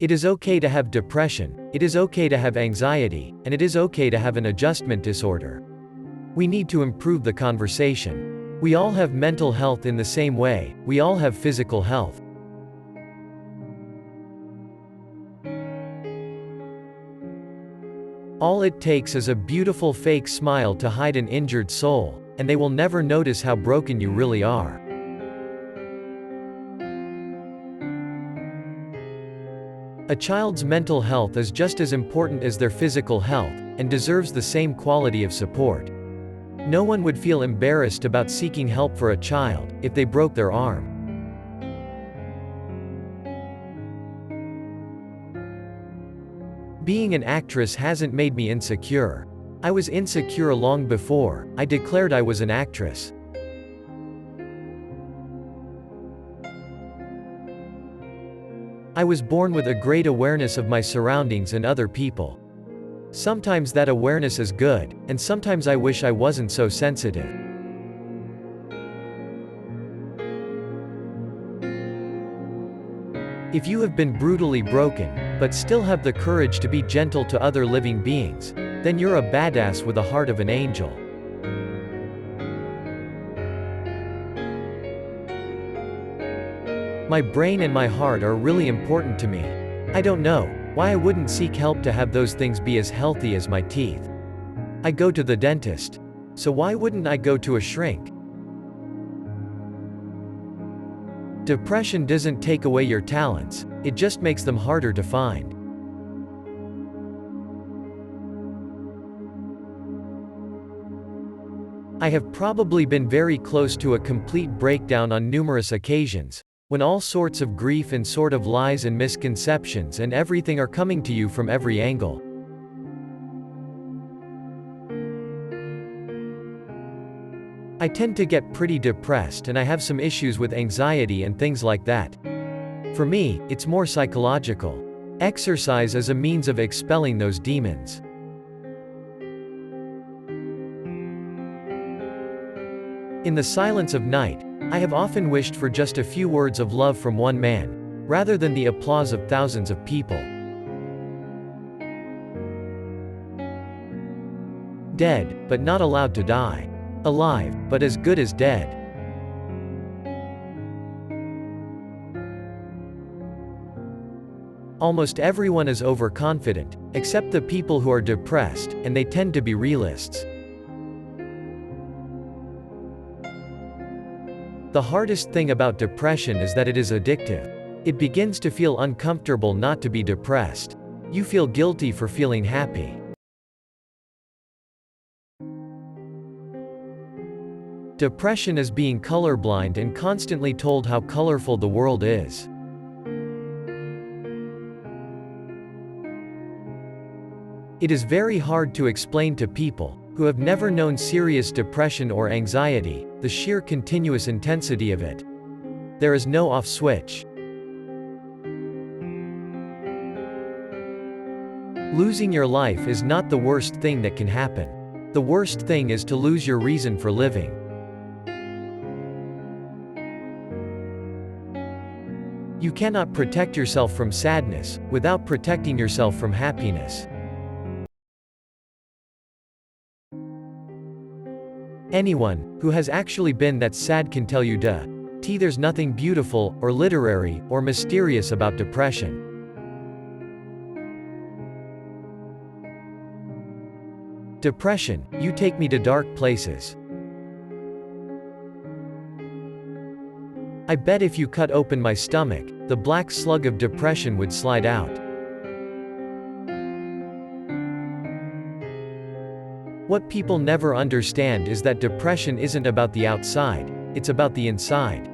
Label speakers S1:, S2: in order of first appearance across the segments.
S1: It is okay to have depression, it is okay to have anxiety, and it is okay to have an adjustment disorder. We need to improve the conversation. We all have mental health in the same way, we all have physical health. All it takes is a beautiful fake smile to hide an injured soul, and they will never notice how broken you really are. A child's mental health is just as important as their physical health, and deserves the same quality of support. No one would feel embarrassed about seeking help for a child, if they broke their arm. Being an actress hasn't made me insecure. I was insecure long before I declared I was an actress. I was born with a great awareness of my surroundings and other people. Sometimes that awareness is good, and sometimes I wish I wasn't so sensitive. If you have been brutally broken, but still have the courage to be gentle to other living beings, then you're a badass with a heart of an angel. My brain and my heart are really important to me. I don't know why I wouldn't seek help to have those things be as healthy as my teeth. I go to the dentist. So why wouldn't I go to a shrink? Depression doesn't take away your talents, it just makes them harder to find. I have probably been very close to a complete breakdown on numerous occasions, when all sorts of grief and sort of lies and misconceptions and everything are coming to you from every angle. I tend to get pretty depressed and I have some issues with anxiety and things like that. For me, it's more psychological. Exercise is a means of expelling those demons. In the silence of night, I have often wished for just a few words of love from one man, rather than the applause of thousands of people. Dead, but not allowed to die. Alive, but as good as dead. Almost everyone is overconfident, except the people who are depressed, and they tend to be realists. The hardest thing about depression is that it is addictive. It begins to feel uncomfortable not to be depressed. You feel guilty for feeling happy. Depression is being colorblind and constantly told how colorful the world is. It is very hard to explain to people who have never known serious depression or anxiety, the sheer continuous intensity of it. There is no off switch. Losing your life is not the worst thing that can happen. The worst thing is to lose your reason for living. You cannot protect yourself from sadness, without protecting yourself from happiness. Anyone who has actually been that sad can tell you there's nothing beautiful, or literary, or mysterious about depression. Depression, you take me to dark places. I bet if you cut open my stomach, the black slug of depression would slide out. What people never understand is that depression isn't about the outside, it's about the inside.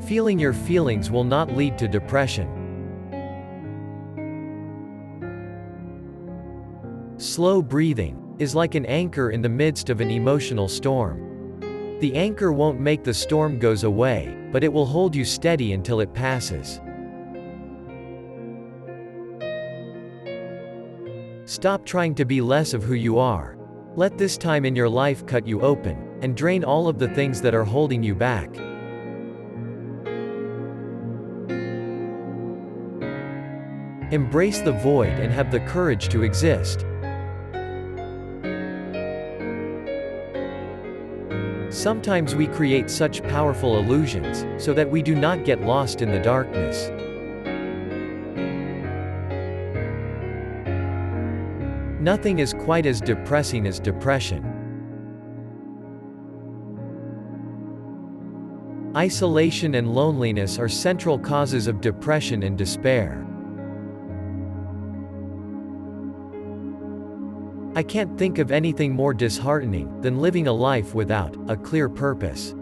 S1: Feeling your feelings will not lead to depression. Slow breathing is like an anchor in the midst of an emotional storm. The anchor won't make the storm goes away, but it will hold you steady until it passes. Stop trying to be less of who you are. Let this time in your life cut you open, and drain all of the things that are holding you back. Embrace the void and have the courage to exist. Sometimes we create such powerful illusions, so that we do not get lost in the darkness. Nothing is quite as depressing as depression. Isolation and loneliness are central causes of depression and despair. I can't think of anything more disheartening than living a life without a clear purpose.